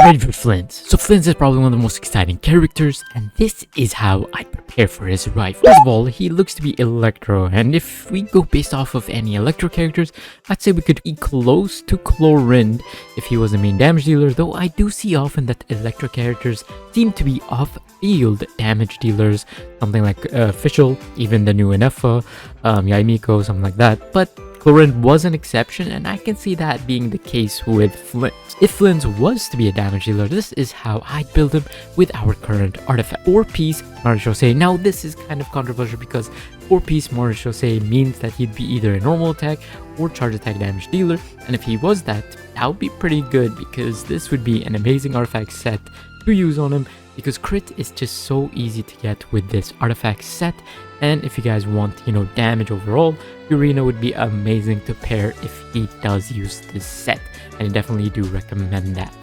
ready for Flins. So Flins is probably one of the most exciting characters, and this is how I prepare for his arrival. First of all, he looks to be Electro, and if we go based off of any Electro characters, I'd say we could be close to Chlorinde if he was the main damage dealer, though I do see often that Electro characters seem to be off-field damage dealers, something like Fischl, even the new Ineffa, Yaimiko, something like that, but Chlorinde was an exception, and I can see that being the case with Flins. If Flins was to be a damage dealer, this is how I'd build him with our current artifact. 4-piece Marechaussee. Now this is kind of controversial because 4-piece Marechaussee means that he'd be either a normal attack or charge attack damage dealer, and if he was that would be pretty good because this would be an amazing artifact set to use on him, because crit is just so easy to get with this artifact set. And if you guys want, damage overall, Urena would be amazing to pair if he does use this set, and I definitely do recommend that.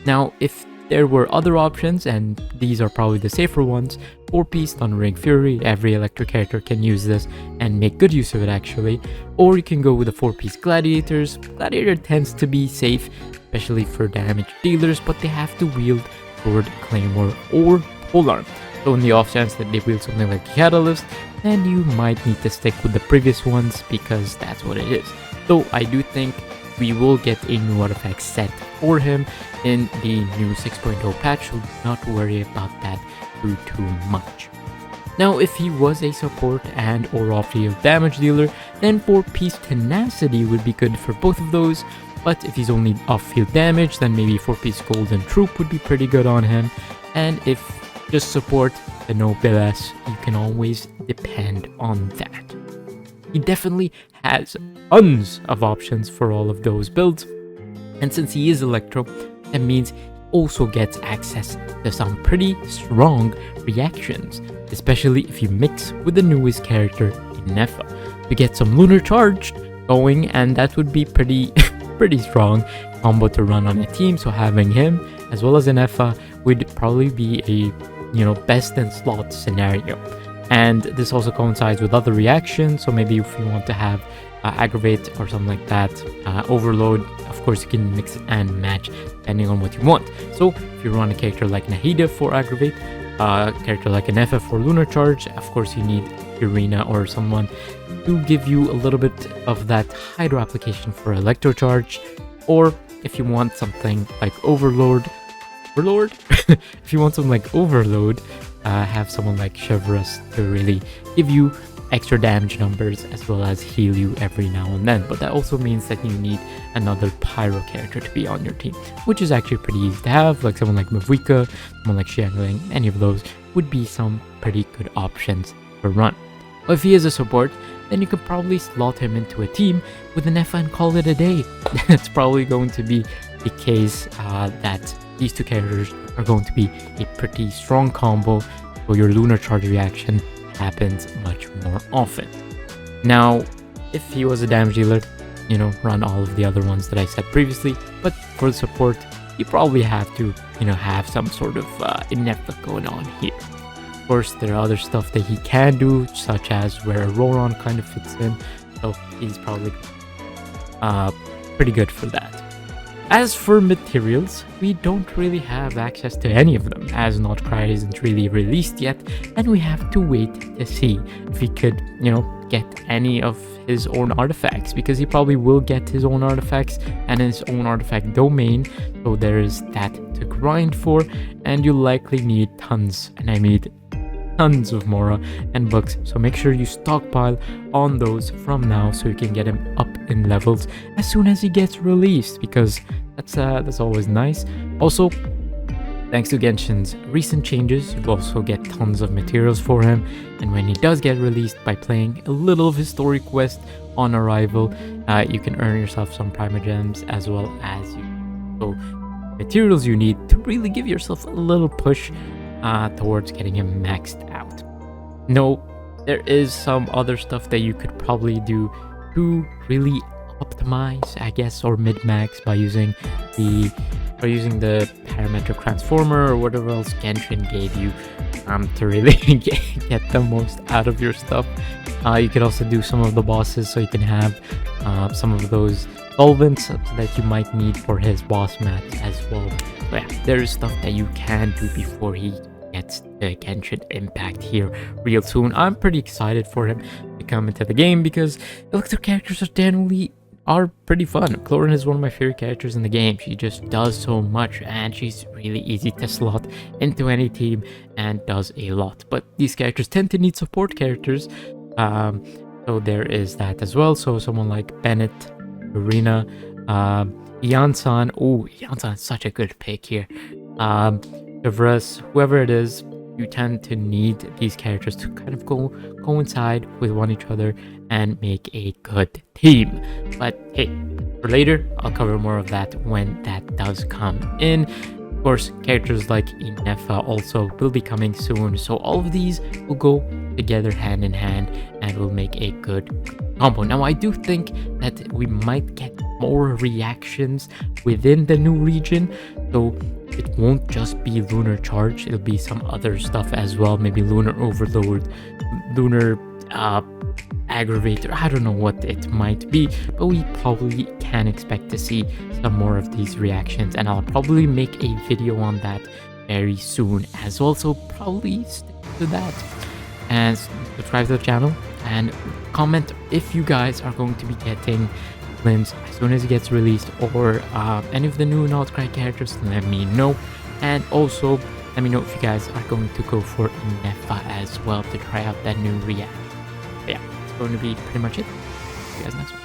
Now, if there were other options, and these are probably the safer ones, 4-piece Thundering Fury, every Electro character can use this and make good use of it actually, or you can go with the 4-piece Gladiators. Gladiator tends to be safe, especially for damage dealers, but they have to wield Sword, Claymore, or Polearm. So in the off chance that they wield something like Catalyst, then you might need to stick with the previous ones because that's what it is. Though I do think we will get a new artifact set for him in the new 6.0 patch, so do not worry about that too much. Now, if he was a support and or off-field damage dealer, then 4-piece Tenacity would be good for both of those. But if he's only off-field damage, then maybe 4-piece Golden Troop would be pretty good on him. And if just support the Noblesse, you can always depend on that. He definitely has tons of options for all of those builds. And since he is Electro, that means he also gets access to some pretty strong reactions, especially if you mix with the newest character, Ineffa. You get some Lunar Charge going, and that would be pretty strong combo to run on a team. So having him as well as Ineffa would probably be a best in slot scenario. And this also coincides with other reactions, so maybe if you want to have Aggravate or something like that, Overload, of course you can mix and match depending on what you want. So if you run a character like Nahida for Aggravate, a character like Ineffa for Lunar Charge, of course you need Urena or someone to give you a little bit of that Hydro application for Electro Charge. Or if you want something like Overload, if you want something like Overload, have someone like Chevreuse to really give you extra damage numbers as well as heal you every now and then. But that also means that you need another Pyro character to be on your team, which is actually pretty easy to have, like someone like Mavuika, someone like Xiangling. Any of those would be some pretty good options to run. But if he is a support, then you could probably slot him into a team with an Ineffa and call it a day. It's probably going to be the case that these two characters are going to be a pretty strong combo, so your Lunar Charge reaction happens much more often. Now, if he was a damage dealer, run all of the other ones that I said previously, but for the support, you probably have to, have some sort of Ineffa going on here. Of course, there are other stuff that he can do, such as where Roron kind of fits in, so he's probably pretty good for that. As for materials, we don't really have access to any of them, as Notcry isn't really released yet, and we have to wait to see if he could, get any of his own artifacts, because he probably will get his own artifacts and his own artifact domain, so there is that to grind for, and you likely need tons, and I mean tons of Mora and books, so make sure you stockpile on those from now so you can get him up in levels as soon as he gets released, because that's always nice. Also, thanks to Genshin's recent changes, you also get tons of materials for him, and when he does get released, by playing a little of his story quest on arrival, you can earn yourself some Primogems as well as materials you need to really give yourself a little push towards getting him maxed out. No, there is some other stuff that you could probably do to really optimize, I guess, or min-max by using the parametric transformer or whatever else Genshin gave you to really get the most out of your stuff. You could also do some of the bosses, so you can have some of those solvents that you might need for his boss mats as well. So yeah, there is stuff that you can do before he gets the Genshin Impact here real soon. I'm pretty excited for him to come into the game because Electro characters are pretty fun. Clorin is one of my favorite characters in the game. She just does so much and she's really easy to slot into any team and does a lot. But these characters tend to need support characters, so there is that as well. So someone like Bennett, Arena, Yansan. Oh, Yansan is such a good pick here. Javras, whoever it is, you tend to need these characters to kind of coincide with one each other and make a good team. But hey, for later, I'll cover more of that when that does come in. Of course, characters like Ineffa also will be coming soon, so all of these will go together hand in hand and will make a good combo. Now, I do think that we might get more reactions within the new region, so it won't just be Lunar Charge, it'll be some other stuff as well, maybe Lunar Overload, Lunar Aggravator, I don't know what it might be, but we probably can expect to see some more of these reactions, and I'll probably make a video on that very soon as well, so probably stick to that. And subscribe to the channel and comment if you guys are going to be getting Flins as soon as it gets released, or any of the new Notcry characters. Let me know, and also let me know if you guys are going to go for Ineffa as well to try out that new react. But yeah, it's going to be pretty much it. See you guys next one.